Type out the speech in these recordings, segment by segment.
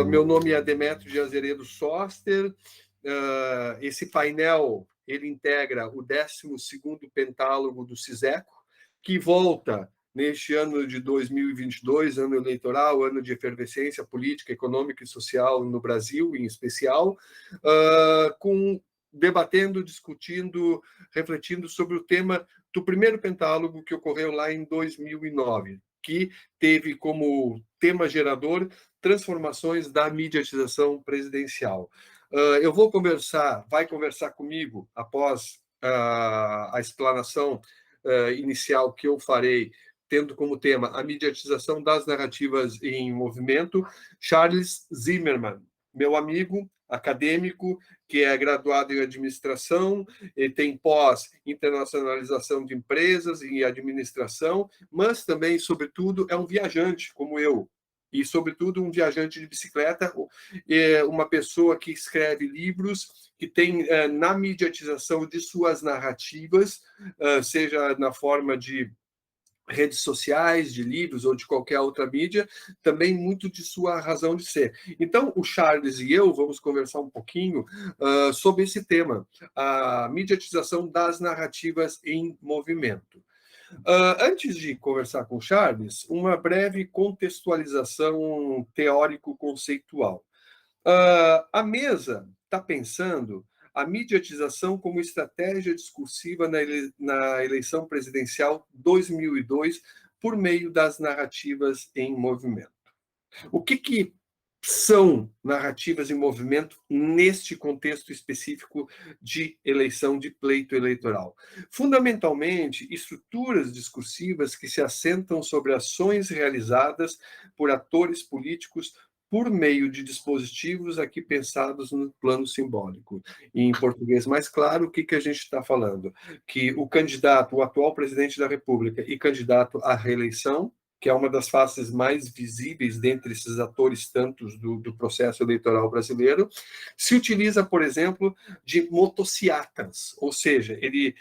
Meu nome é Demétrio de Azeredo Soster. Esse painel ele integra o 12º pentálogo do CISECO, que volta neste ano de 2022, ano eleitoral, ano de efervescência política, econômica e social no Brasil, em especial, debatendo, discutindo, refletindo sobre o tema do primeiro pentálogo que ocorreu lá em 2009, que teve como tema gerador transformações da mediatização presidencial. Eu vai conversar comigo após a explanação inicial que eu farei, tendo como tema a mediatização das narrativas em movimento, Charles Zimmermann, meu amigo acadêmico, que é graduado em administração, tem pós-internacionalização de empresas e administração, mas também, sobretudo, é um viajante, como eu, e, sobretudo, um viajante de bicicleta, uma pessoa que escreve livros, que tem, na mediatização de suas narrativas, seja na forma de redes sociais, de livros ou de qualquer outra mídia, também muito de sua razão de ser. Então, o Charles e eu vamos conversar um pouquinho sobre esse tema, a mediatização das narrativas em movimento. Antes de conversar com o Charles, uma breve contextualização teórico-conceitual. A mesa está pensando a mediatização como estratégia discursiva na eleição presidencial 2002 por meio das narrativas em movimento. O que são narrativas em movimento neste contexto específico de eleição, de pleito eleitoral? Fundamentalmente, estruturas discursivas que se assentam sobre ações realizadas por atores políticos por meio de dispositivos aqui pensados no plano simbólico. E, em português mais claro, o que a gente está falando? Que o candidato, o atual presidente da República e candidato à reeleição, que é uma das faces mais visíveis dentre esses atores tantos do processo eleitoral brasileiro, se utiliza, por exemplo, de motociatas, ou seja, ele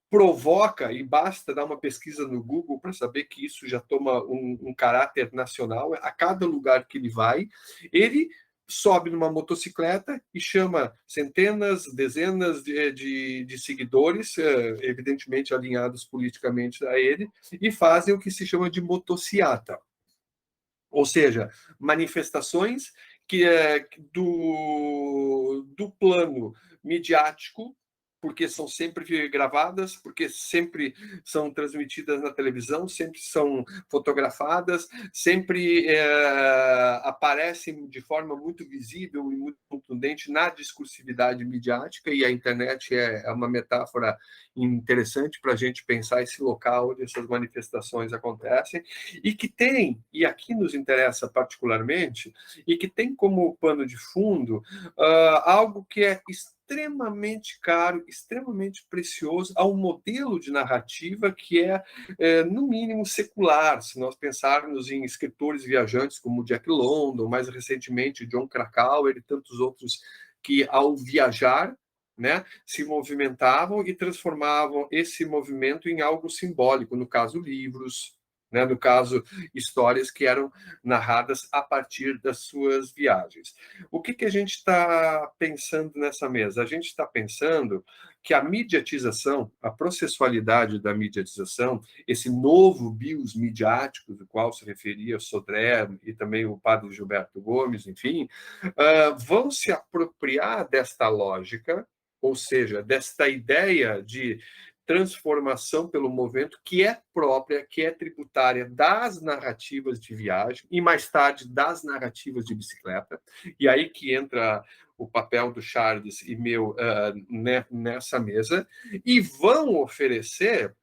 provoca, e basta dar uma pesquisa no Google para saber que isso já toma um caráter nacional, a cada lugar que ele vai, ele sobe numa motocicleta e chama centenas, dezenas de seguidores, evidentemente alinhados politicamente a ele, e fazem o que se chama de motociata, ou seja, manifestações que do plano midiático, porque são sempre gravadas, porque sempre são transmitidas na televisão, sempre são fotografadas, sempre aparecem de forma muito visível e muito contundente na discursividade midiática, e a internet é uma metáfora interessante para a gente pensar esse local onde essas manifestações acontecem, e que tem, e aqui nos interessa particularmente, e que tem como pano de fundo algo que é extremamente caro, extremamente precioso ao modelo de narrativa que no mínimo, secular. Se nós pensarmos em escritores viajantes como Jack London, mais recentemente Jon Krakauer e tantos outros que, ao viajar, né, se movimentavam e transformavam esse movimento em algo simbólico, no caso, livros, né, no caso, histórias que eram narradas a partir das suas viagens. O que a gente está pensando nessa mesa? A gente está pensando que a mediatização, a processualidade da mediatização, esse novo bios midiático, do qual se referia Sodré e também o padre Gilberto Gomes, enfim, vão se apropriar desta lógica, ou seja, desta ideia de transformação pelo movimento que é própria, que é tributária das narrativas de viagem e, mais tarde, das narrativas de bicicleta. E aí que entra o papel do Charles e meu nessa mesa, e vão oferecer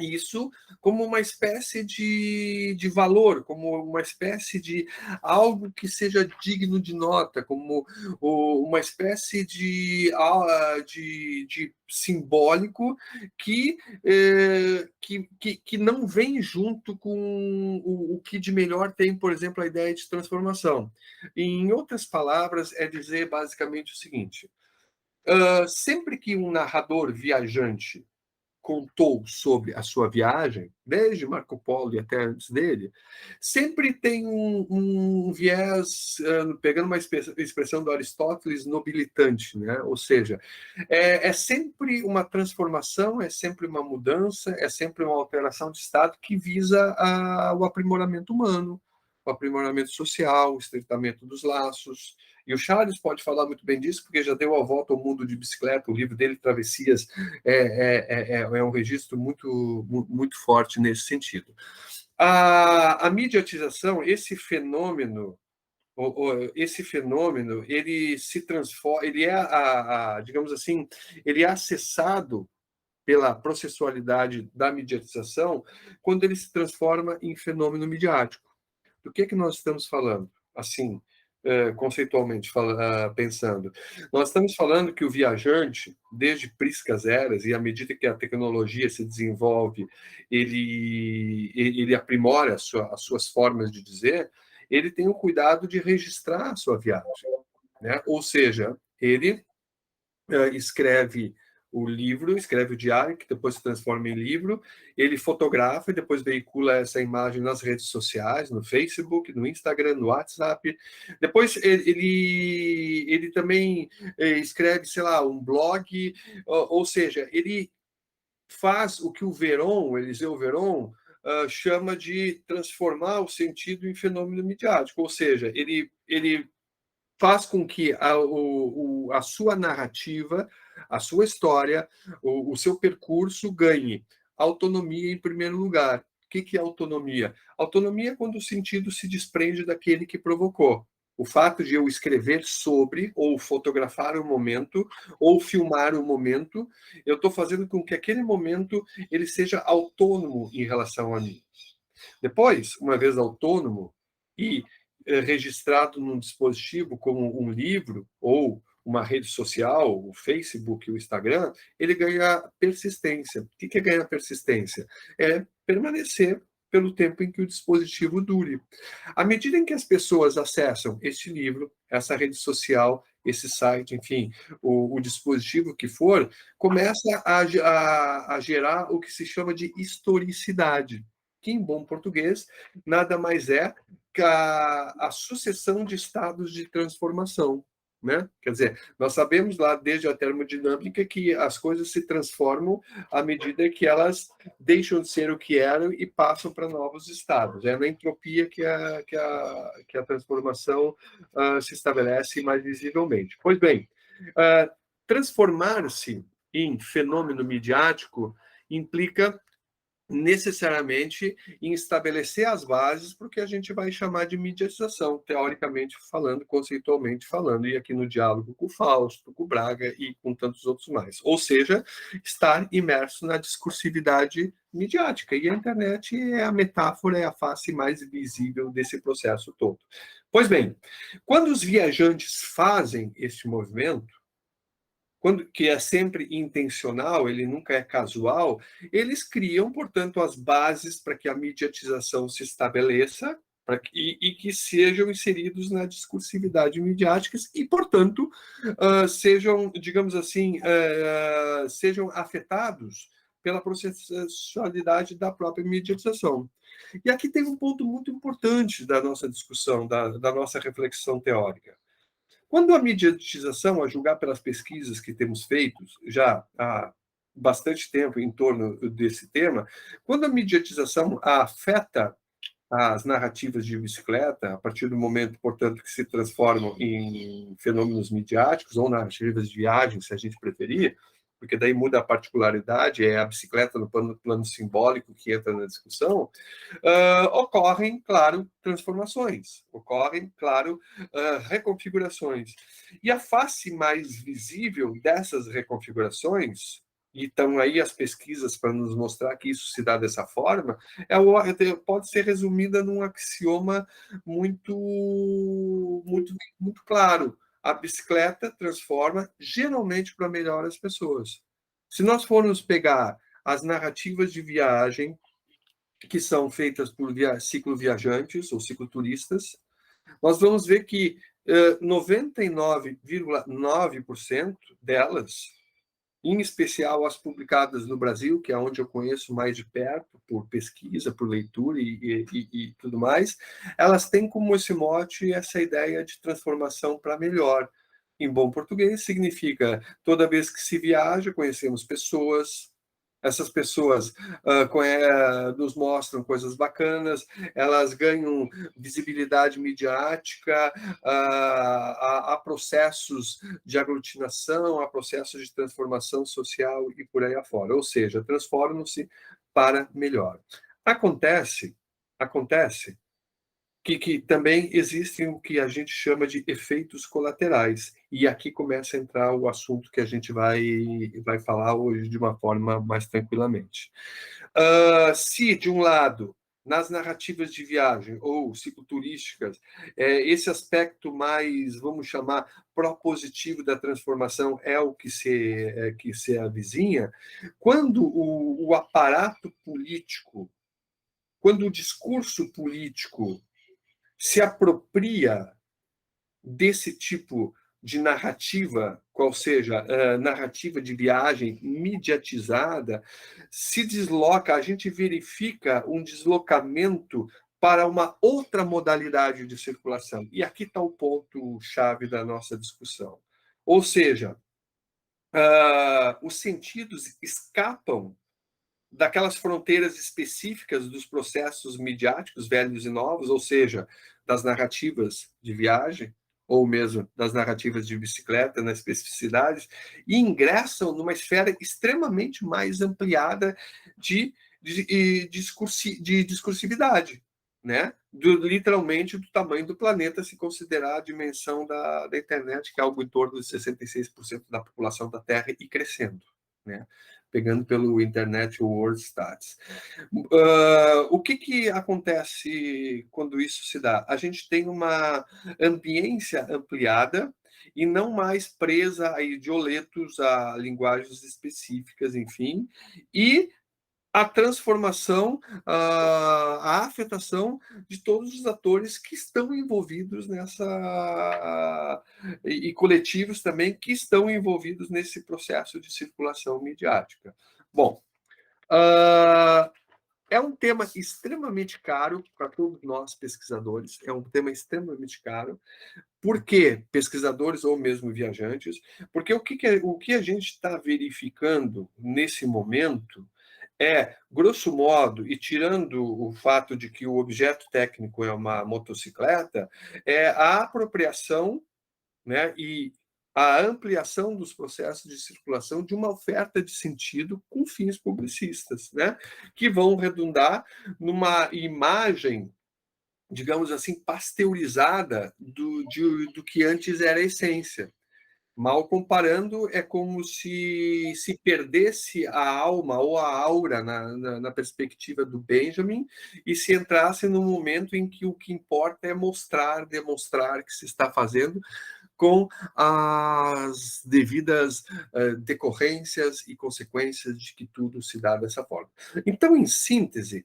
isso como uma espécie de valor, como uma espécie de algo que seja digno de nota, como uma espécie de simbólico que não vem junto com o que de melhor tem, por exemplo, a ideia de transformação. Em outras palavras, é dizer basicamente o seguinte: sempre que um narrador viajante contou sobre a sua viagem, desde Marco Polo e até antes dele, sempre tem um viés, pegando uma expressão do Aristóteles, nobilitante, né? Ou seja, é sempre uma transformação, é sempre uma mudança, é sempre uma alteração de estado que visa o aprimoramento humano, o aprimoramento social, o estreitamento dos laços. E o Charles pode falar muito bem disso, porque já deu a volta ao mundo de bicicleta, o livro dele, Travessias, é um registro muito forte nesse sentido. A mediatização, esse fenômeno, ele se transforma, ele é, digamos assim, ele é acessado pela processualidade da mediatização quando ele se transforma em fenômeno midiático. Do que nós estamos falando? Assim, conceitualmente pensando. Nós estamos falando que o viajante, desde priscas eras, e à medida que a tecnologia se desenvolve, ele aprimora as suas formas de dizer, ele tem o cuidado de registrar a sua viagem, né? Ou seja, ele escreve o livro, escreve o diário, que depois se transforma em livro, ele fotografa e depois veicula essa imagem nas redes sociais, no Facebook, no Instagram, no WhatsApp. Depois ele também escreve, sei lá, um blog, ou seja, ele faz o que o Eliseu Veron, chama de transformar o sentido em fenômeno midiático, ou seja, ele faz com que a sua narrativa, a sua história, o seu percurso ganhe autonomia em primeiro lugar. O que é autonomia? Autonomia é quando o sentido se desprende daquele que provocou. O fato de eu escrever sobre, ou fotografar o momento, ou filmar o momento, eu estou fazendo com que aquele momento ele seja autônomo em relação a mim. Depois, uma vez autônomo e registrado num dispositivo como um livro ou uma rede social, o Facebook, o Instagram, ele ganha persistência. O que é ganhar persistência? É permanecer pelo tempo em que o dispositivo dure. À medida em que as pessoas acessam este livro, essa rede social, esse site, enfim, o dispositivo que for, começa a gerar o que se chama de historicidade, que, em bom português, nada mais é que a sucessão de estados de transformação. Né? Quer dizer, nós sabemos lá desde a termodinâmica que as coisas se transformam à medida que elas deixam de ser o que eram e passam para novos estados. É na entropia que a transformação se estabelece mais visivelmente. Pois bem, transformar-se em fenômeno midiático implica necessariamente em estabelecer as bases para o que a gente vai chamar de mediatização, teoricamente falando, conceitualmente falando, e aqui no diálogo com o Fausto, com o Braga e com tantos outros mais. Ou seja, estar imerso na discursividade midiática. E a internet é a metáfora, é a face mais visível desse processo todo. Pois bem, quando os viajantes fazem este movimento, que é sempre intencional, ele nunca é casual, eles criam, portanto, as bases para que a mediatização se estabeleça e que sejam inseridos na discursividade midiática e, portanto, sejam, digamos assim, sejam afetados pela processualidade da própria mediatização. E aqui tem um ponto muito importante da nossa discussão, da nossa reflexão teórica. Quando a mediatização, a julgar pelas pesquisas que temos feito já há bastante tempo em torno desse tema, quando a mediatização afeta as narrativas de bicicleta, a partir do momento, portanto, que se transformam em fenômenos midiáticos ou narrativas de viagem, se a gente preferir, porque daí muda a particularidade, é a bicicleta no plano simbólico que entra na discussão, ocorrem, claro, transformações, ocorrem, claro, reconfigurações. E a face mais visível dessas reconfigurações, e estão aí as pesquisas para nos mostrar que isso se dá dessa forma, pode ser resumida num axioma muito claro. A bicicleta transforma geralmente para melhor as pessoas. Se nós formos pegar as narrativas de viagem que são feitas por cicloviajantes ou cicloturistas, nós vamos ver que 99,9% delas em especial as publicadas no Brasil, que é onde eu conheço mais de perto, por pesquisa, por leitura e tudo mais, elas têm como esse mote essa ideia de transformação para melhor. Em bom português, significa toda vez que se viaja, conhecemos pessoas, essas pessoas nos mostram coisas bacanas, elas ganham visibilidade midiática, há processos de aglutinação, há processos de transformação social e por aí afora. Ou seja, transformam-se para melhor. Acontece que também existem o que a gente chama de efeitos colaterais. E aqui começa a entrar o assunto que a gente vai falar hoje de uma forma mais tranquilamente. Se, de um lado, nas narrativas de viagem ou cicloturísticas, esse aspecto mais, vamos chamar, propositivo da transformação é o que se avizinha, quando o aparato político, quando o discurso político se apropria desse tipo de narrativa, qual seja, narrativa de viagem mediatizada, se desloca, a gente verifica um deslocamento para uma outra modalidade de circulação. E aqui está o ponto-chave da nossa discussão. Ou seja, os sentidos escapam daquelas fronteiras específicas dos processos midiáticos velhos e novos, ou seja, das narrativas de viagem, ou mesmo das narrativas de bicicleta, nas especificidades, e ingressam numa esfera extremamente mais ampliada de discursividade, né? Literalmente do tamanho do planeta, se considerar a dimensão da internet, que é algo em torno de 66% da população da Terra e crescendo, né? Pegando pelo Internet World Stats. O que acontece quando isso se dá? A gente tem uma ambiência ampliada e não mais presa a idioletos, a linguagens específicas, enfim, e a transformação, a afetação de todos os atores que estão envolvidos nessa e coletivos também que estão envolvidos nesse processo de circulação midiática. Bom, é um tema extremamente caro para todos nós pesquisadores, é um tema extremamente caro. Por que pesquisadores ou mesmo viajantes? Porque o que a gente está verificando nesse momento é, grosso modo, e tirando o fato de que o objeto técnico é uma motocicleta, é a apropriação, né, e a ampliação dos processos de circulação de uma oferta de sentido com fins publicistas, né, que vão redundar numa imagem, digamos assim, pasteurizada do que antes era a essência. Mal comparando, é como se perdesse a alma ou a aura na perspectiva do Benjamin e se entrasse no momento em que o que importa é mostrar, demonstrar que se está fazendo com as devidas decorrências e consequências de que tudo se dá dessa forma. Então, em síntese,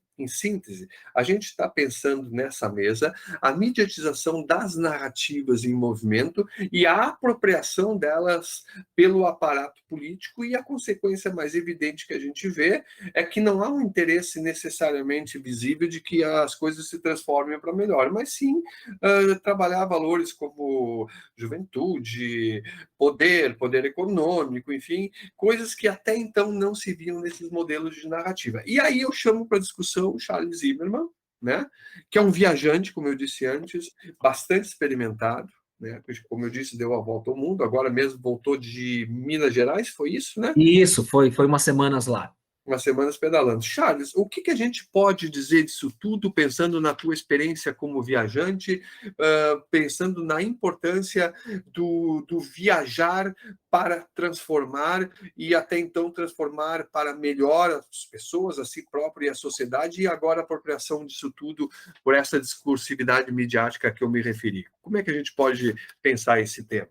a gente está pensando nessa mesa a mediatização das narrativas em movimento e a apropriação delas pelo aparato político, e a consequência mais evidente que a gente vê é que não há um interesse necessariamente visível de que as coisas se transformem para melhor, mas sim trabalhar valores como juventude, poder econômico, enfim, coisas que até então não se viam nesses modelos de narrativa. E aí eu chamo para discussão o Charles Zimmerman, né, que é um viajante, como eu disse antes, bastante experimentado, né, como eu disse, deu a volta ao mundo, agora mesmo voltou de Minas Gerais, foi isso, né? Isso, foi umas semanas lá. Umas semanas pedalando. Charles, o que a gente pode dizer disso tudo, pensando na tua experiência como viajante, pensando na importância do viajar para transformar e até então transformar para melhor as pessoas, a si próprio e a sociedade, e agora a apropriação disso tudo por essa discursividade midiática que eu me referi. Como é que a gente pode pensar esse tema?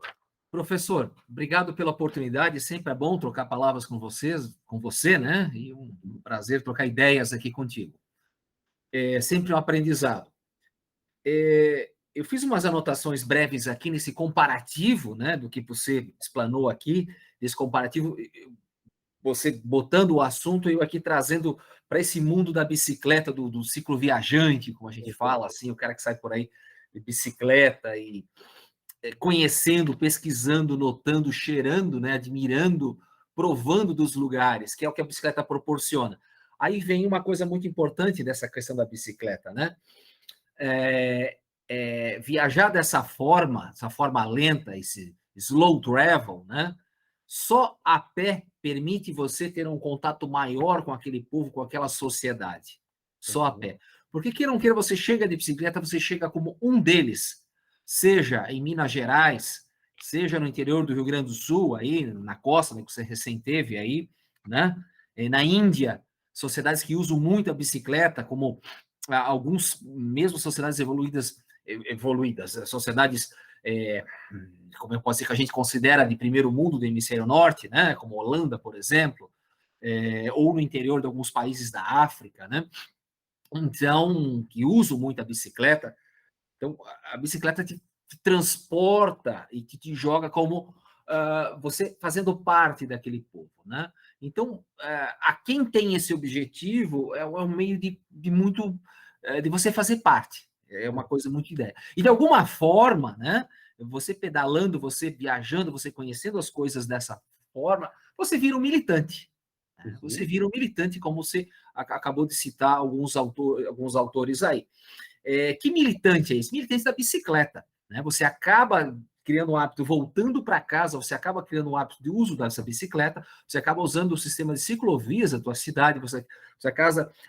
Professor, obrigado pela oportunidade. Sempre é bom trocar palavras com você, né? E um prazer trocar ideias aqui contigo. É sempre um aprendizado. Eu fiz umas anotações breves aqui nesse comparativo, né? Do que você explanou aqui, desse comparativo. você botando o assunto, eu aqui trazendo para esse mundo da bicicleta, do ciclo viajante, como a gente fala, assim, o cara que sai por aí de bicicleta e conhecendo, pesquisando, notando, cheirando, né, admirando, provando dos lugares, que é o que a bicicleta proporciona. Aí vem uma coisa muito importante dessa questão da bicicleta, né? Viajar dessa forma, essa forma lenta, esse slow travel, né? Só a pé permite você ter um contato maior com aquele povo, com aquela sociedade. Só a pé. Porque queira ou não queira, você chega de bicicleta, você chega como um deles, seja em Minas Gerais, seja no interior do Rio Grande do Sul, aí na costa, né, que você recém teve aí, né? Na Índia, sociedades que usam muito a bicicleta, como alguns, mesmo sociedades evoluídas, sociedades, como eu posso dizer, que a gente considera de primeiro mundo do hemisfério norte, né, como Holanda, por exemplo, ou no interior de alguns países da África, né, então, que usam muito a bicicleta. Então, a bicicleta te transporta e te joga como você fazendo parte daquele povo, né? Então, a quem tem esse objetivo é um meio de muito de você fazer parte. É uma coisa muito ideia. E de alguma forma, né? Você pedalando, você viajando, você conhecendo as coisas dessa forma, você vira um militante. Né? Você vira um militante, como você acabou de citar alguns autores aí. Que militante é esse? Militante da bicicleta. Né? Você acaba criando um hábito, voltando para casa, você acaba criando um hábito de uso dessa bicicleta, você acaba usando o sistema de ciclovias da tua cidade, você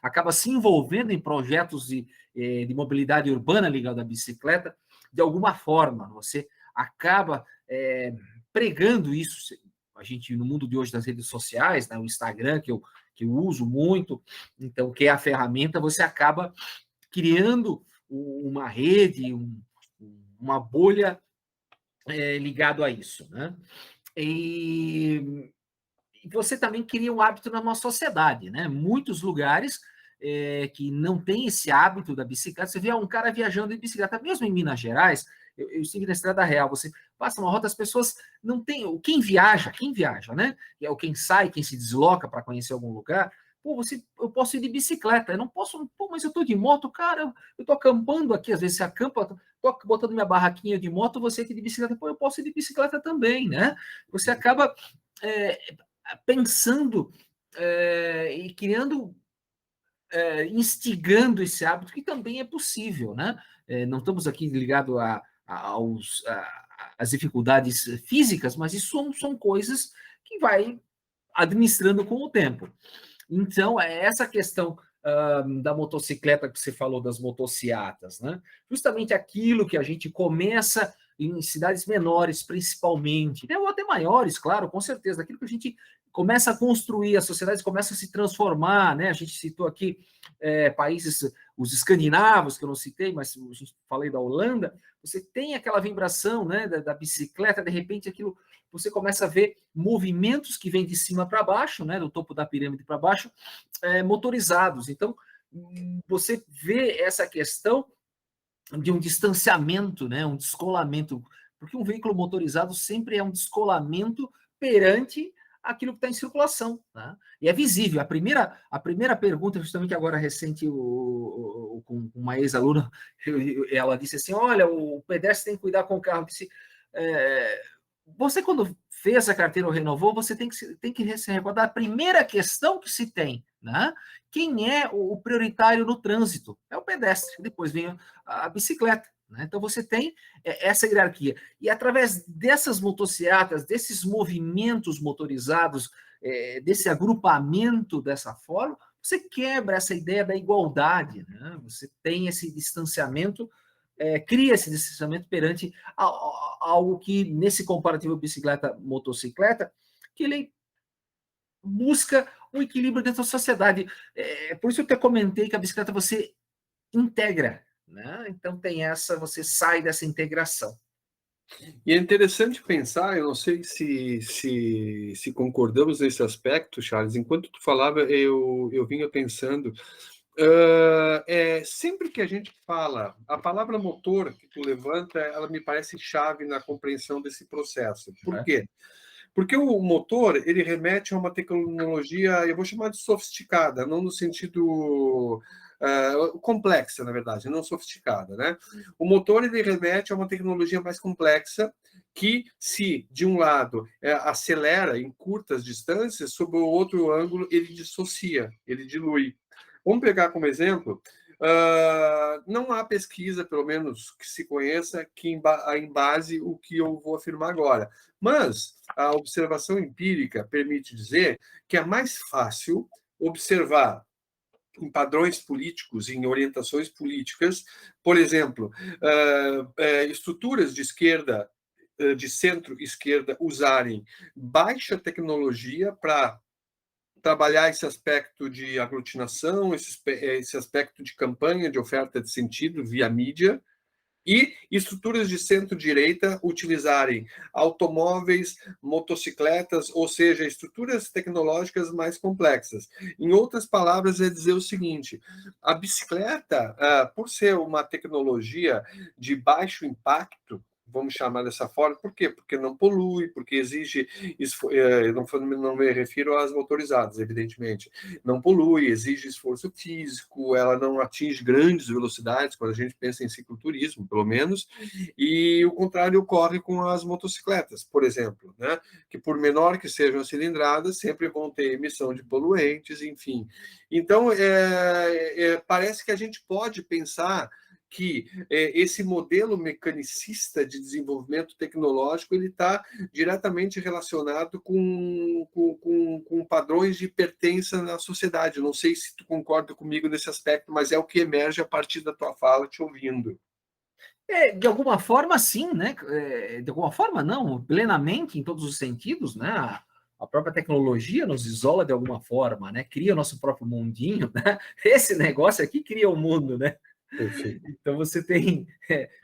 acaba se envolvendo em projetos de mobilidade urbana ligado à bicicleta, de alguma forma, você acaba pregando isso. A gente, no mundo de hoje das redes sociais, né, o Instagram, que eu uso muito, então, que é a ferramenta, você acaba criando uma rede, uma bolha ligado a isso, né? E você também cria um hábito na nossa sociedade, né? Muitos lugares que não tem esse hábito da bicicleta, você vê um cara viajando de bicicleta, mesmo em Minas Gerais, eu estive na Estrada Real, você passa uma rota, as pessoas não têm, quem viaja, né? É o quem sai, quem se desloca para conhecer algum lugar, pô, eu posso ir de bicicleta, eu não posso, pô, mas eu tô de moto, cara, eu tô acampando aqui, às vezes você acampa, tô botando minha barraquinha de moto, você aqui de bicicleta, pô, eu posso ir de bicicleta também, né? Você acaba pensando e criando, instigando esse hábito, que também é possível, né? Não estamos aqui ligados às dificuldades físicas, mas isso são coisas que vai administrando com o tempo. Então, é essa questão da motocicleta que você falou, das motociatas, né? Justamente aquilo que a gente começa em cidades menores, principalmente, né? Ou até maiores, claro, com certeza, aquilo que a gente começa a construir, as sociedades começam a se transformar, né? A gente citou aqui países, os escandinavos, que eu não citei, mas a gente falei da Holanda, você tem aquela vibração, né, da bicicleta, de repente aquilo, você começa a ver movimentos que vêm de cima para baixo, né, do topo da pirâmide para baixo, motorizados. Então, você vê essa questão de um distanciamento, né, um descolamento, porque um veículo motorizado sempre é um descolamento perante aquilo que está em circulação, tá? E é visível. A primeira pergunta, justamente agora recente, com uma ex-aluna, ela disse assim, olha, o pedestre tem que cuidar com o carro. Disse, você, quando fez a carteira ou renovou, você tem que se recordar a primeira questão que se tem, né? Quem é o prioritário no trânsito? É o pedestre, depois vem a bicicleta. Né? Então, você tem essa hierarquia. E através dessas motocicletas, desses movimentos motorizados, desse agrupamento dessa forma, você quebra essa ideia da igualdade. Né? Você tem esse distanciamento, cria esse distanciamento perante algo que, nesse comparativo bicicleta-motocicleta, que ele busca um equilíbrio dentro da sociedade. Por isso eu até comentei que a bicicleta você integra, né? Então tem essa, você sai dessa integração. E é interessante pensar, eu não sei se concordamos nesse aspecto, Charles, enquanto tu falava, eu vinha pensando, sempre que a gente fala, a palavra motor que tu levanta, ela me parece chave na compreensão desse processo. Por quê? Porque o motor, ele remete a uma tecnologia, eu vou chamar de sofisticada, não no sentido complexa, na verdade, não sofisticada, né? O motor, ele remete a uma tecnologia mais complexa que, se, de um lado, acelera em curtas distâncias, sob o outro ângulo, ele dissocia, ele dilui. Vamos pegar como exemplo, não há pesquisa, pelo menos que se conheça, que embase o que eu vou afirmar agora. Mas a observação empírica permite dizer que é mais fácil observar em padrões políticos, em orientações políticas, por exemplo, estruturas de esquerda, de centro-esquerda, usarem baixa tecnologia para trabalhar esse aspecto de aglutinação, esse aspecto de campanha, de oferta de sentido via mídia, e estruturas de centro-direita utilizarem automóveis, motocicletas, ou seja, estruturas tecnológicas mais complexas. Em outras palavras, é dizer o seguinte: a bicicleta, por ser uma tecnologia de baixo impacto, vamos chamar dessa forma, por quê? Porque não polui, porque exige, não me refiro às motorizadas, evidentemente, não polui, exige esforço físico, ela não atinge grandes velocidades, quando a gente pensa em cicloturismo, pelo menos, e o contrário ocorre com as motocicletas, por exemplo, né? Que por menor que sejam as cilindradas, sempre vão ter emissão de poluentes, enfim. Então, parece que a gente pode pensar que esse modelo mecanicista de desenvolvimento tecnológico ele está diretamente relacionado com padrões de pertença na sociedade. Não sei se tu concorda comigo nesse aspecto, mas é o que emerge a partir da tua fala, te ouvindo. De alguma forma, sim, né? De alguma forma, não, plenamente, em todos os sentidos, né? A própria tecnologia nos isola de alguma forma, né? Cria o nosso próprio mundinho, né? Esse negócio aqui cria o mundo, né? Perfeito. Então você tem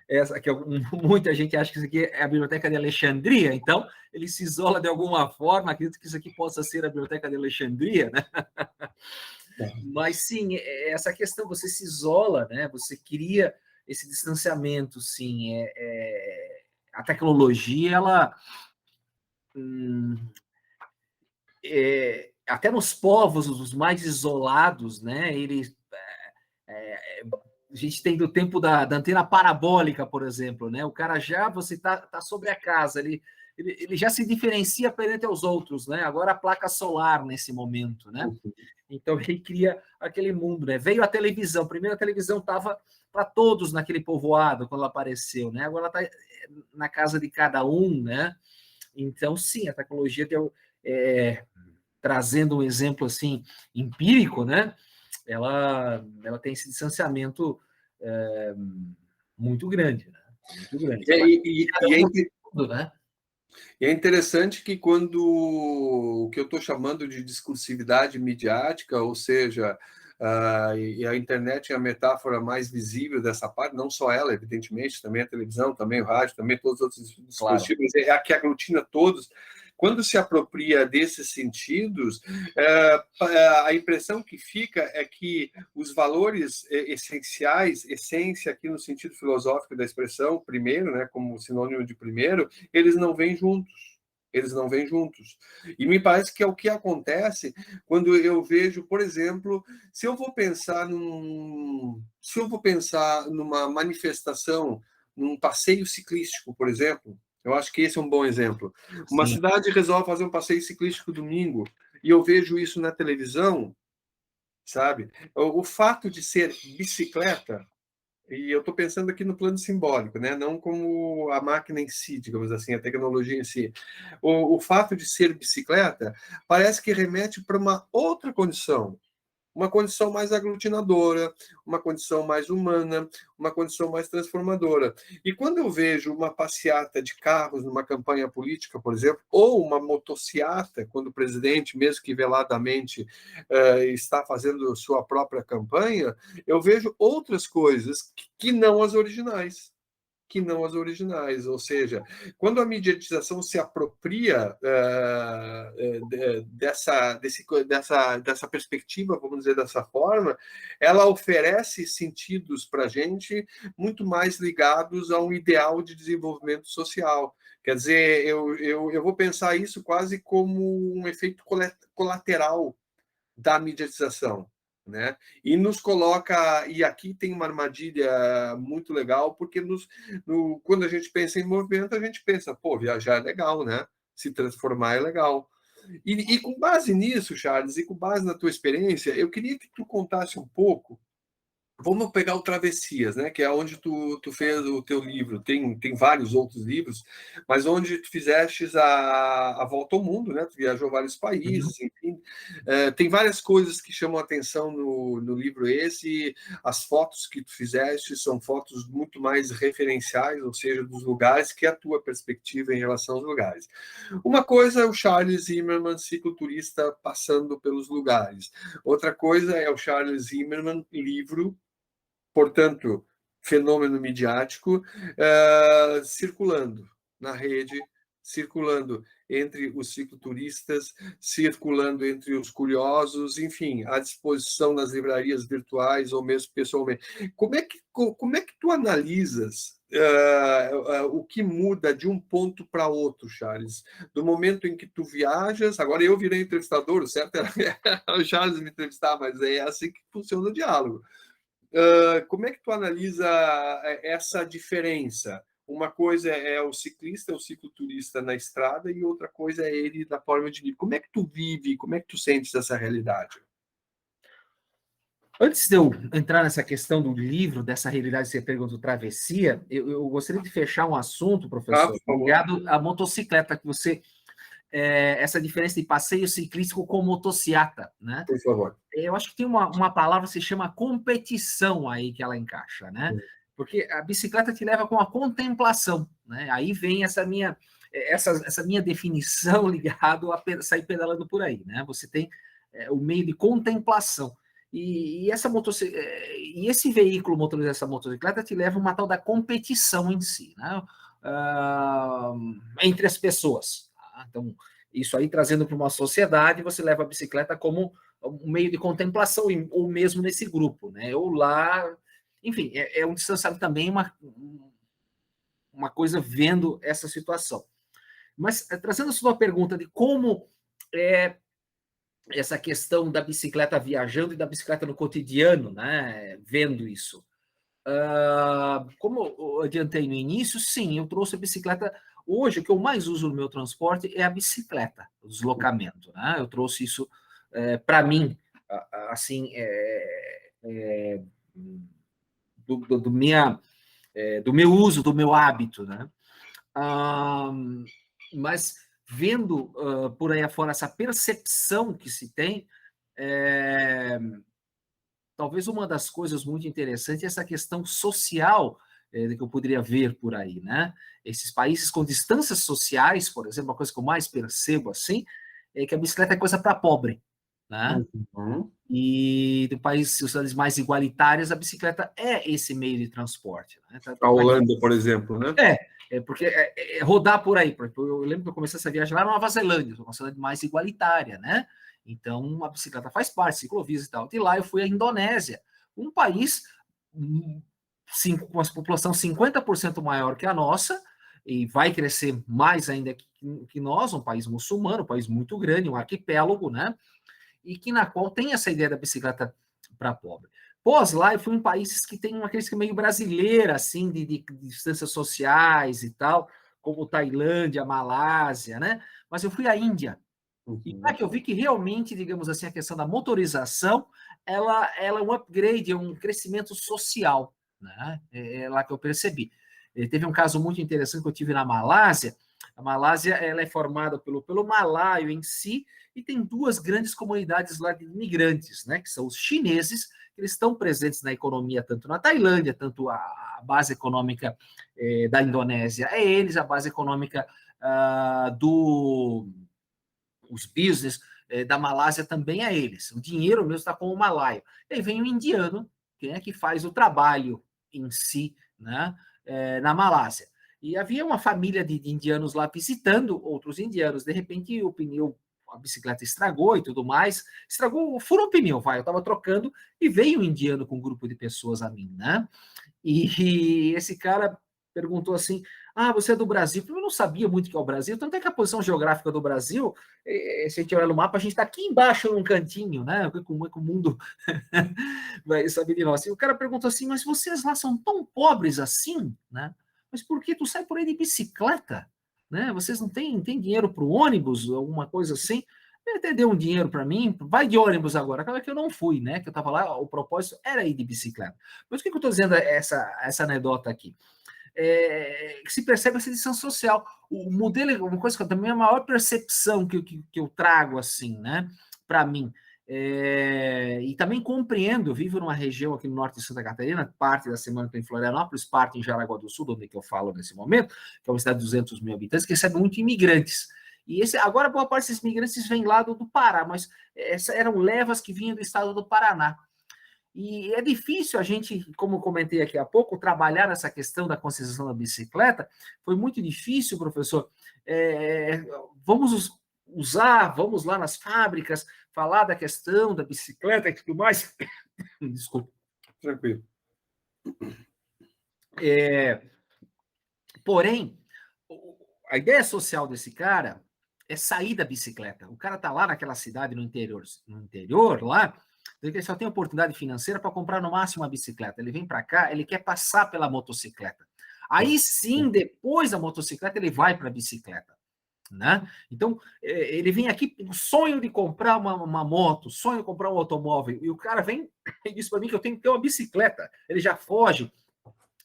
essa que muita gente acha que isso aqui é a Biblioteca de Alexandria, então ele se isola de alguma forma, acredito que isso aqui possa ser a Biblioteca de Alexandria, né? Mas sim, essa questão, você se isola, né? Você cria esse distanciamento, sim. A tecnologia, ela até nos povos os mais isolados, né? Eles a gente tem do tempo da antena parabólica, por exemplo, né? O cara já, você tá sobre a casa, ele já se diferencia perante aos outros, né? Agora a placa solar nesse momento, né? Então ele cria aquele mundo, né? Veio a televisão, primeiro a televisão estava para todos naquele povoado quando ela apareceu, né? Agora ela está na casa de cada um, né? Então sim, a tecnologia deu, trazendo um exemplo assim empírico, né? Ela tem esse distanciamento muito grande, né? Muito grande. Né? E é interessante que quando o que eu estou chamando de discursividade midiática, ou seja, e a internet é a metáfora mais visível dessa parte, não só ela, evidentemente, também a televisão, também o rádio, também todos os outros dispositivos, claro. É a que aglutina todos. Quando se apropria desses sentidos, a impressão que fica é que os valores essenciais, essência aqui no sentido filosófico da expressão, primeiro, né, como sinônimo de primeiro, eles não vêm juntos. Eles não vêm juntos. E me parece que é o que acontece quando eu vejo, por exemplo, se eu vou pensar numa manifestação, num passeio ciclístico, por exemplo, eu acho que esse é um bom exemplo. Uma cidade resolve fazer um passeio ciclístico domingo e eu vejo isso na televisão, sabe? O fato de ser bicicleta, e eu estou pensando aqui no plano simbólico, né? Não como a máquina em si, digamos assim, a tecnologia em si. O fato de ser bicicleta parece que remete para uma outra condição, uma condição mais aglutinadora, uma condição mais humana, uma condição mais transformadora. E quando eu vejo uma passeata de carros numa campanha política, por exemplo, ou uma motociata, quando o presidente, mesmo que veladamente, está fazendo sua própria campanha, eu vejo outras coisas que não as originais. que não as originais. Ou seja, quando a mediatização se apropria dessa perspectiva, vamos dizer dessa forma, ela oferece sentidos para a gente muito mais ligados a um ideal de desenvolvimento social. Quer dizer, eu vou pensar isso quase como um efeito colateral da mediatização, né? E nos coloca, e aqui tem uma armadilha muito legal, porque quando a gente pensa em movimento, a gente pensa, pô, viajar é legal, né? Se transformar é legal. E com base nisso, Charles, e com base na tua experiência, eu queria que tu contasse um pouco. Vamos pegar o Travessias, né? Que é onde tu fez o teu livro. Tem vários outros livros, mas onde tu fizestes a volta ao mundo, né? Tu viajou vários países, enfim. Tem várias coisas que chamam a atenção no livro esse. As fotos que tu fizeste são fotos muito mais referenciais, ou seja, dos lugares, que a tua perspectiva em relação aos lugares. Uma coisa é o Charles Zimmermann, cicloturista, passando pelos lugares. Outra coisa é o Charles Zimmermann, livro, portanto, fenômeno midiático, circulando na rede, circulando entre os cicloturistas, circulando entre os curiosos, enfim, à disposição nas livrarias virtuais ou mesmo pessoalmente. Como é que tu analisas o que muda de um ponto para outro, Charles? Do momento em que tu viajas, agora eu virei entrevistador, certo? O Charles me entrevistar, mas é assim que funciona o diálogo. Como é que tu analisa essa diferença? Uma coisa é o ciclista, o cicloturista na estrada, e outra coisa é ele na forma de vida. Como é que tu vive, como é que tu sentes essa realidade? Antes de eu entrar nessa questão do livro, dessa realidade que você perguntou, travessia, eu gostaria de fechar um assunto, professor, Por favor. ligado à motocicleta, que você, essa diferença de passeio ciclístico com motociata, né? Por favor. Eu acho que tem uma palavra que se chama competição aí que ela encaixa, né? Porque a bicicleta te leva com a contemplação, né? Aí vem essa minha definição ligado a sair pedalando por aí, né? Você tem o meio de contemplação. E esse veículo motorizado, essa motocicleta, te leva a uma tal da competição em si, né? Entre as pessoas. Tá? Então, isso aí trazendo para uma sociedade, você leva a bicicleta como um meio de contemplação, ou mesmo nesse grupo, né? Ou lá, enfim, é um distanciamento também, uma coisa vendo essa situação. Mas trazendo a sua pergunta de como é essa questão da bicicleta viajando e da bicicleta no cotidiano, né? Vendo isso. Como eu adiantei no início, sim, eu trouxe a bicicleta. Hoje, o que eu mais uso no meu transporte é a bicicleta, o deslocamento. Né? Eu trouxe isso para mim, assim, do meu uso, do meu hábito. Né? Mas vendo por aí afora essa percepção que se tem, talvez uma das coisas muito interessantes é essa questão social que eu poderia ver por aí, né? Esses países com distâncias sociais, por exemplo, uma coisa que eu mais percebo assim, é que a bicicleta é coisa para pobre, né? Uhum. E do país, sociedades mais igualitárias, a bicicleta é esse meio de transporte. Né? A Holanda, por exemplo, né? Porque rodar por aí. Eu lembro que eu comecei essa viagem lá na Nova Zelândia, uma cidade mais igualitária, né? Então, a bicicleta faz parte, ciclovias e tal. De lá eu fui à Indonésia, um país com uma população 50% maior que a nossa, e vai crescer mais ainda que nós, um país muçulmano, um país muito grande, um arquipélago, né? E que na qual tem essa ideia da bicicleta para pobre. Pós lá, eu fui em países que tem uma crítica meio brasileira, assim, de distâncias sociais e tal, como Tailândia, Malásia, né? Mas eu fui à Índia. E lá que eu vi que realmente, digamos assim, a questão da motorização, ela é um upgrade, é um crescimento social, né? É lá que eu percebi. Teve um caso muito interessante que eu tive na Malásia. A Malásia ela é formada pelo malaio em si, e tem duas grandes comunidades lá de imigrantes, né? Que são os chineses, que eles estão presentes na economia, tanto na Tailândia, tanto a base econômica da Indonésia é eles, a base econômica os business da Malásia também é eles. O dinheiro mesmo está com o malaio. E aí vem o indiano, que faz o trabalho em si, né? na Malásia. E havia uma família de indianos lá visitando outros indianos. De repente, o pneu, a bicicleta estragou e tudo mais. Estragou, furou o pneu, vai. Eu estava trocando e veio um indiano com um grupo de pessoas a mim, né? E esse cara perguntou assim: ah, você é do Brasil? Eu não sabia muito que é o Brasil, tanto é que a posição geográfica do Brasil, se a gente olhar no mapa, a gente está aqui embaixo num cantinho, né? Como é que o mundo vai saber de nós? E o cara perguntou assim: mas vocês lá são tão pobres assim, né? Mas por que tu sai por aí de bicicleta? Né? Vocês não têm dinheiro para o ônibus, alguma coisa assim? Ele até deu um dinheiro para mim, vai de ônibus agora. Aquela que eu não fui, né? Que eu estava lá, o propósito era ir de bicicleta. Mas o que eu estou dizendo essa anedota aqui? Que se percebe essa edição social. O modelo, uma coisa que também é a maior percepção que eu trago, assim, né, para mim. E também compreendo, eu vivo numa região aqui no norte de Santa Catarina, parte da semana estou em Florianópolis, parte em Jaraguá do Sul, onde é que eu falo nesse momento, que é uma cidade de 200 mil habitantes, que recebe muito imigrantes. E agora, boa parte desses imigrantes vem lá do Pará, mas eram levas que vinham do estado do Paraná. E é difícil a gente, como eu comentei aqui há pouco, trabalhar nessa questão da concessão da bicicleta. Foi muito difícil, professor. Vamos vamos lá nas fábricas, falar da questão da bicicleta e tudo mais. Desculpa. Tranquilo. Porém, a ideia social desse cara é sair da bicicleta. O cara está lá naquela cidade no interior lá, ele só tem oportunidade financeira para comprar no máximo uma bicicleta. Ele vem para cá, ele quer passar pela motocicleta. Aí sim, depois da motocicleta, ele vai para a bicicleta. Né? Então, ele vem aqui com o sonho de comprar uma moto, sonho de comprar um automóvel, e o cara vem e diz para mim que eu tenho que ter uma bicicleta. Ele já foge.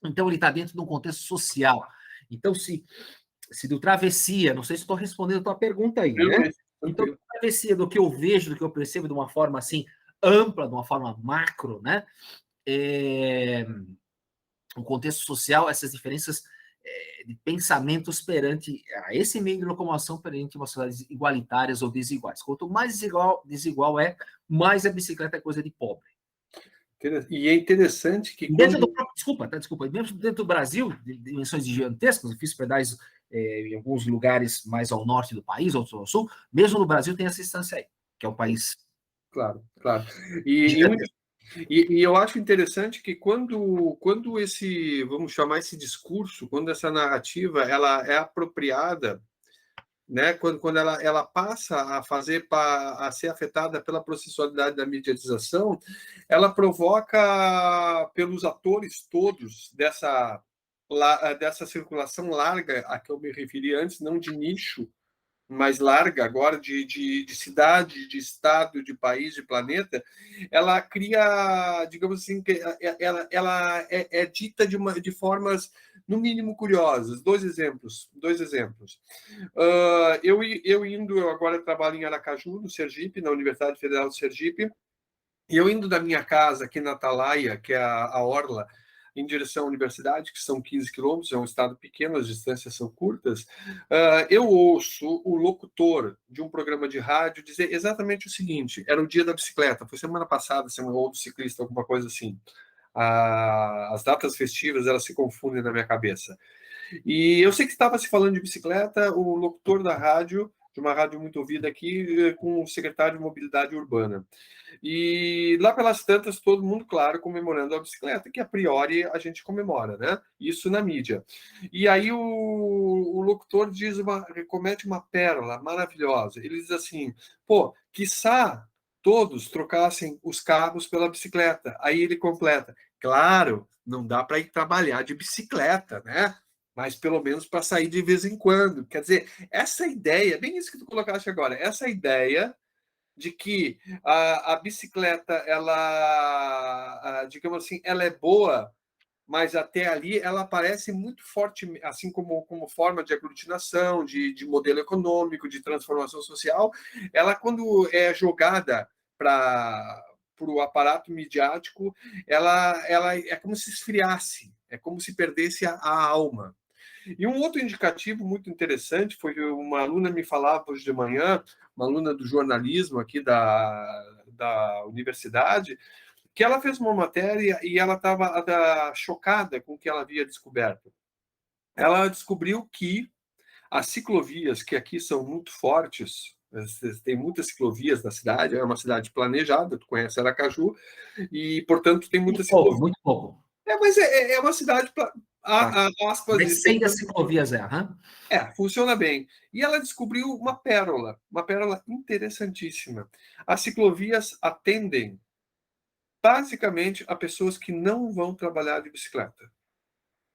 Então, ele está dentro de um contexto social. Então, se do travessia, não sei se estou respondendo a tua pergunta aí, né? Então, travessia do que eu vejo, do que eu percebo de uma forma assim ampla, de uma forma macro, né? O contexto social, essas diferenças de pensamentos perante a esse meio de locomoção perante uma sociedade igualitárias ou desiguais. Quanto mais desigual é, mais a bicicleta é coisa de pobre. E é interessante que dentro do próprio, desculpa, mesmo dentro do Brasil, de dimensões gigantescas, eu fiz pedais em alguns lugares mais ao norte do país, outros ao sul, mesmo no Brasil tem essa distância aí, que é um país... Claro. E eu acho interessante que quando esse, vamos chamar esse discurso, quando essa narrativa ela é apropriada, né, quando ela passa a ser afetada pela processualidade da mediatização, ela provoca pelos atores todos dessa circulação larga a que eu me referi antes, não de nicho, mais larga agora de cidade, de estado, de país, de planeta, ela cria, digamos assim, ela é dita de formas, no mínimo, curiosas. Dois exemplos. Eu agora trabalho em Aracaju, no Sergipe, na Universidade Federal do Sergipe, e eu indo da minha casa aqui na Atalaia, que é a Orla, em direção à universidade, que são 15 quilômetros, é um estado pequeno, as distâncias são curtas, eu ouço o locutor de um programa de rádio dizer exatamente o seguinte: era o dia da bicicleta, foi semana passada, ou do ciclista, alguma coisa assim. As datas festivas, elas se confundem na minha cabeça. E eu sei que estava se falando de bicicleta, o locutor da rádio, de uma rádio muito ouvida aqui, com o secretário de Mobilidade Urbana. E lá pelas tantas, todo mundo, claro, comemorando a bicicleta, que a priori a gente comemora, né? Isso na mídia. E aí o locutor comete uma pérola maravilhosa. Ele diz assim: pô, quiçá todos trocassem os carros pela bicicleta. Aí ele completa: claro, não dá para ir trabalhar de bicicleta, né? Mas pelo menos para sair de vez em quando. Quer dizer, essa ideia, bem isso que tu colocaste agora, essa ideia de que a bicicleta, ela, digamos assim, ela é boa, mas até ali ela aparece muito forte, assim como forma de aglutinação, de modelo econômico, de transformação social. Ela, quando é jogada para o aparato midiático, ela é como se esfriasse, é como se perdesse a alma. E um outro indicativo muito interessante foi que uma aluna me falava hoje de manhã, uma aluna do jornalismo aqui da universidade, que ela fez uma matéria e ela estava chocada com o que ela havia descoberto. Ela descobriu que as ciclovias, que aqui são muito fortes, tem muitas ciclovias na cidade, é uma cidade planejada, tu conhece Aracaju, e, portanto, tem muitas ciclovias. Muito pouco. Mas é uma cidade, aspas, Mas sei das ciclovias, funciona bem. E ela descobriu uma pérola interessantíssima. As ciclovias atendem basicamente a pessoas que não vão trabalhar de bicicleta.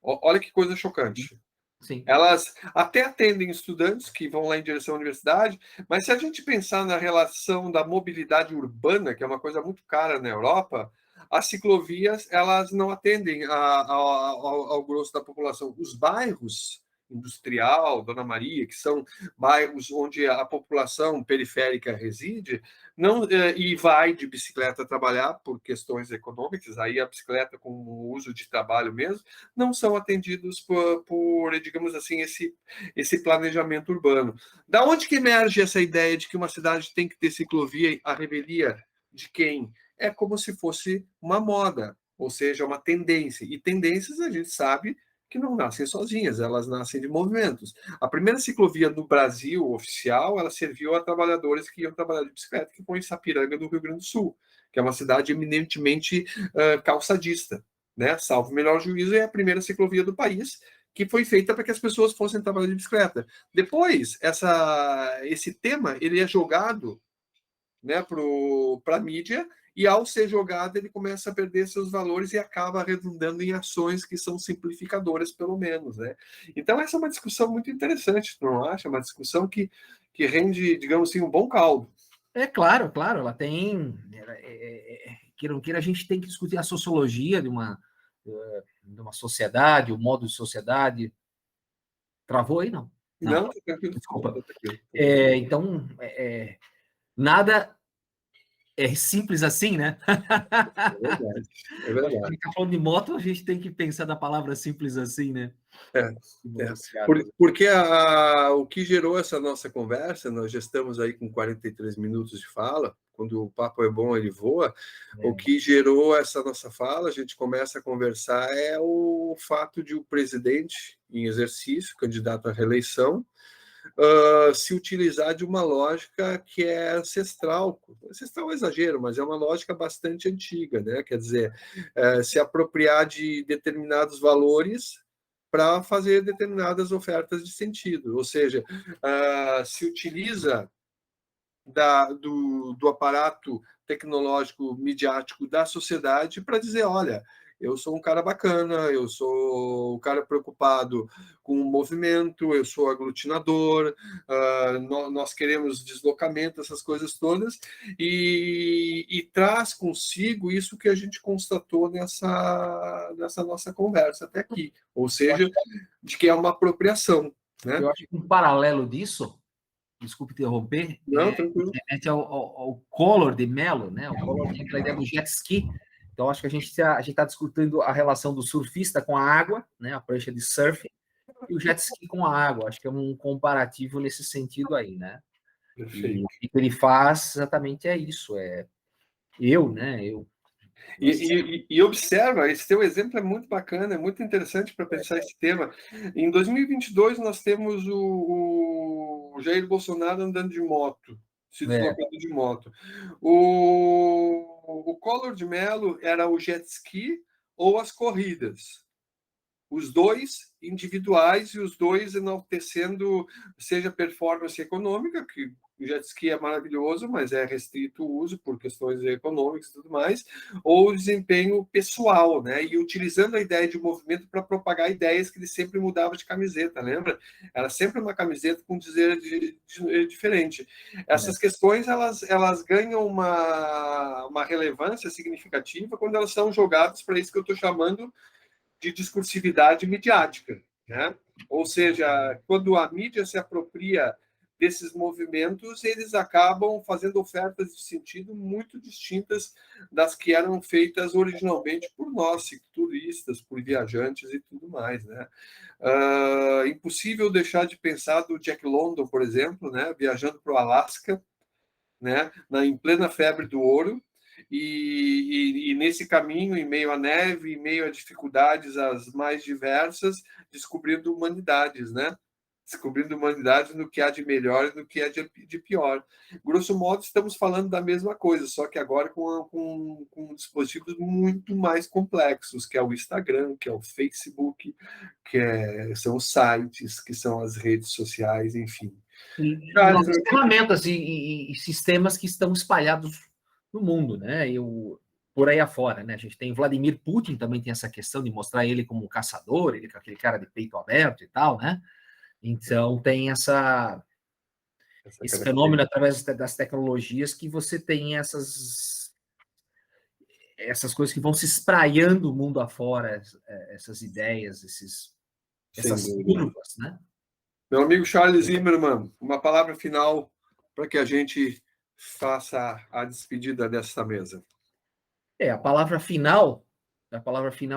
Olha que coisa chocante. Sim. Elas até atendem estudantes que vão lá em direção à universidade, mas se a gente pensar na relação da mobilidade urbana, que é uma coisa muito cara na Europa, as ciclovias elas não atendem ao grosso da população. Os bairros Industrial, Dona Maria, que são bairros onde a população periférica reside, não e vai de bicicleta trabalhar por questões econômicas, aí a bicicleta com o uso de trabalho mesmo, não são atendidos por digamos assim, esse planejamento urbano. Da onde que emerge essa ideia de que uma cidade tem que ter ciclovia? A revelia de quem? É como se fosse uma moda, ou seja, uma tendência. E tendências a gente sabe que não nascem sozinhas, elas nascem de movimentos. A primeira ciclovia no Brasil oficial, ela serviu a trabalhadores que iam trabalhar de bicicleta, que foi em Sapiranga, do Rio Grande do Sul, que é uma cidade eminentemente calçadista, né? Salvo o melhor juízo, é a primeira ciclovia do país, que foi feita para que as pessoas fossem trabalhar de bicicleta. Depois, esse tema ele é jogado, né, para a mídia, e ao ser jogado ele começa a perder seus valores e acaba redundando em ações que são simplificadoras, pelo menos, né? Então essa é uma discussão muito interessante, tu não acha? Uma discussão que rende, digamos assim, um bom caldo. Claro, ela tem... queira ou não queira, a gente tem que discutir a sociologia de uma sociedade, o modo de sociedade. Travou aí, não? Não, tá tranquilo. Desculpa. Tá tranquilo. Então, nada é simples assim, né? É verdade. É verdade. A gente está falando de moto, a gente tem que pensar da palavra simples assim, né? Porque o que gerou essa nossa conversa, nós já estamos aí com 43 minutos de fala, quando o papo é bom, ele voa. O que gerou essa nossa fala, a gente começa a conversar, é o fato de o presidente em exercício, candidato à reeleição, se utilizar de uma lógica que é ancestral. Ancestral é exagero, mas é uma lógica bastante antiga, né? Quer dizer, se apropriar de determinados valores para fazer determinadas ofertas de sentido. Ou seja, se utiliza do aparato tecnológico midiático da sociedade para dizer, olha, eu sou um cara bacana, eu sou um cara preocupado com o movimento, eu sou aglutinador, nós queremos deslocamento, essas coisas todas, e traz consigo isso que a gente constatou nessa nossa conversa até aqui, ou seja, de que é uma apropriação. Né? Eu acho que um paralelo disso, desculpe interromper, remete ao Collor de Mello, né? O Collor tem aquela ideia do jet ski. Então, acho que a gente está discutindo a relação do surfista com a água, né? A prancha de surf, e o jet ski com a água. Acho que é um comparativo nesse sentido aí, né? Perfeito. E o que ele faz exatamente é isso. Eu. E observa, esse teu exemplo é muito bacana, é muito interessante para pensar esse tema. Em 2022, nós temos o Jair Bolsonaro andando de moto, se deslocando de moto. O Collor de Mello era o jet ski ou as corridas. Os dois individuais e os dois enaltecendo, seja performance econômica, que o jet ski é maravilhoso, mas é restrito o uso por questões econômicas e tudo mais, ou desempenho pessoal, né? E utilizando a ideia de movimento para propagar ideias que ele sempre mudava de camiseta, lembra? Era sempre uma camiseta com dizer diferente. Essas questões, elas ganham uma relevância significativa quando elas são jogadas para isso que eu estou chamando de discursividade midiática, né? Ou seja, quando a mídia se apropria desses movimentos, eles acabam fazendo ofertas de sentido muito distintas das que eram feitas originalmente por nós, turistas, por viajantes e tudo mais, né? Impossível deixar de pensar do Jack London, por exemplo, né? Viajando para o Alasca, né? Em plena febre do ouro, e nesse caminho, em meio à neve, em meio a dificuldades as mais diversas, descobrindo humanidades, né? Descobrindo humanidades no que há de melhor e no que há de pior. Grosso modo, estamos falando da mesma coisa, só que agora com dispositivos muito mais complexos, que é o Instagram, que é o Facebook, são os sites, que são as redes sociais, enfim. E novas ferramentas e sistemas que estão espalhados no mundo, né? Por aí afora, né? A gente tem Vladimir Putin, também tem essa questão de mostrar ele como um caçador, ele com aquele cara de peito aberto e tal, né? Então, tem esse fenômeno através das tecnologias que você tem essas coisas que vão se espraiando o mundo afora, essas ideias, essas curvas, né? Meu amigo Charles Zimmermann, uma palavra final para que a gente faça a despedida dessa mesa. A palavra final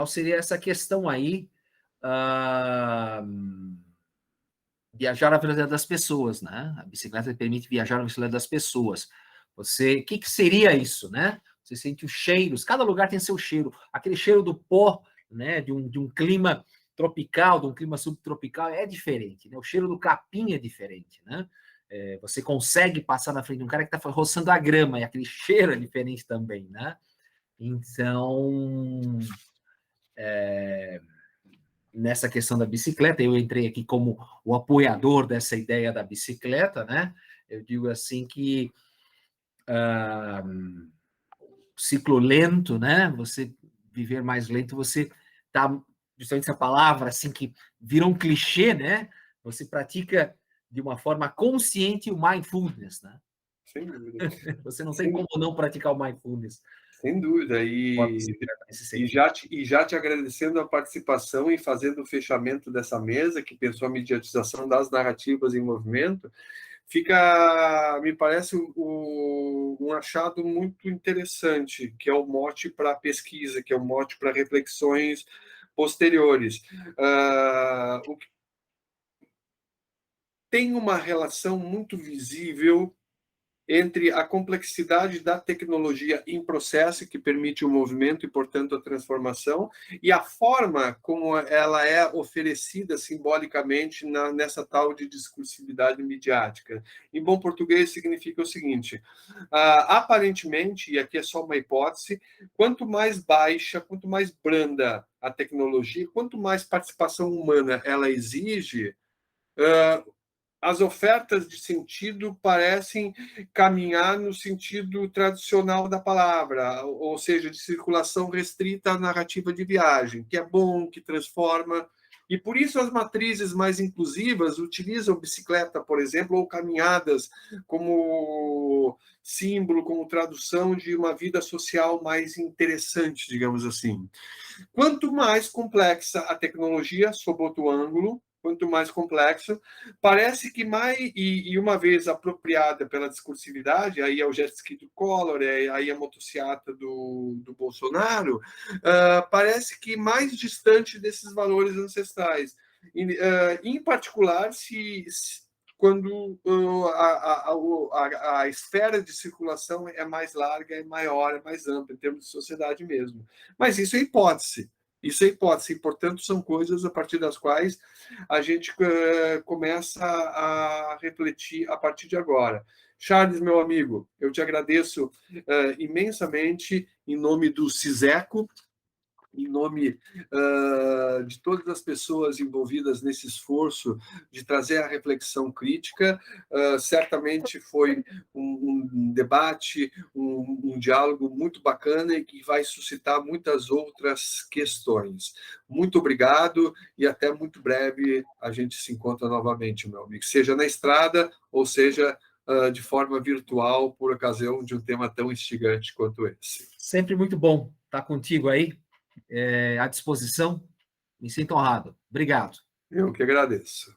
seria essa questão aí, viajar na velocidade das pessoas, né? A bicicleta permite viajar na velocidade das pessoas. O que seria isso, né? Você sente os cheiros, cada lugar tem seu cheiro. Aquele cheiro do pó, né? De um clima tropical, de um clima subtropical, é diferente, né? O cheiro do capim é diferente, né? Você consegue passar na frente de um cara que está roçando a grama, e aquele cheiro é diferente também, né? Então, nessa questão da bicicleta, eu entrei aqui como o apoiador dessa ideia da bicicleta, né? Eu digo assim que ciclo lento, né? Você viver mais lento, você tá, justamente essa palavra assim que vira um clichê, né? Você pratica de uma forma consciente o mindfulness, né? Sem dúvida. Você não tem como não praticar o mindfulness. Sem dúvida. E já te agradecendo a participação e fazendo o fechamento dessa mesa, que pensou a mediatização das narrativas em movimento, me parece um achado muito interessante, que é o mote para a pesquisa, que é o mote para reflexões posteriores. Tem uma relação muito visível entre a complexidade da tecnologia em processo, que permite o movimento e, portanto, a transformação, e a forma como ela é oferecida simbolicamente nessa tal de discursividade midiática. Em bom português, significa o seguinte: aparentemente, e aqui é só uma hipótese, quanto mais baixa, quanto mais branda a tecnologia, quanto mais participação humana ela exige, as ofertas de sentido parecem caminhar no sentido tradicional da palavra, ou seja, de circulação restrita à narrativa de viagem, que é bom, que transforma. E por isso as matrizes mais inclusivas utilizam bicicleta, por exemplo, ou caminhadas como símbolo, como tradução de uma vida social mais interessante, digamos assim. Quanto mais complexa a tecnologia, sob outro ângulo, quanto mais complexo, parece que mais, e uma vez apropriada pela discursividade, aí é o jet ski do Collor, aí a motociata do Bolsonaro, parece que mais distante desses valores ancestrais. Em particular, quando a esfera de circulação é mais larga, é maior, é mais ampla, em termos de sociedade mesmo. Mas isso é hipótese. Isso é hipótese, e, portanto, são coisas a partir das quais a gente começa a refletir a partir de agora. Charles, meu amigo, eu te agradeço imensamente em nome do CISECO, em nome de todas as pessoas envolvidas nesse esforço de trazer a reflexão crítica. Certamente foi um debate, um diálogo muito bacana e que vai suscitar muitas outras questões. Muito obrigado e até muito breve a gente se encontra novamente, meu amigo, seja na estrada ou seja de forma virtual, por ocasião de um tema tão instigante quanto esse. Sempre muito bom estar contigo aí, à disposição. Me sinto honrado. Obrigado. Eu que agradeço.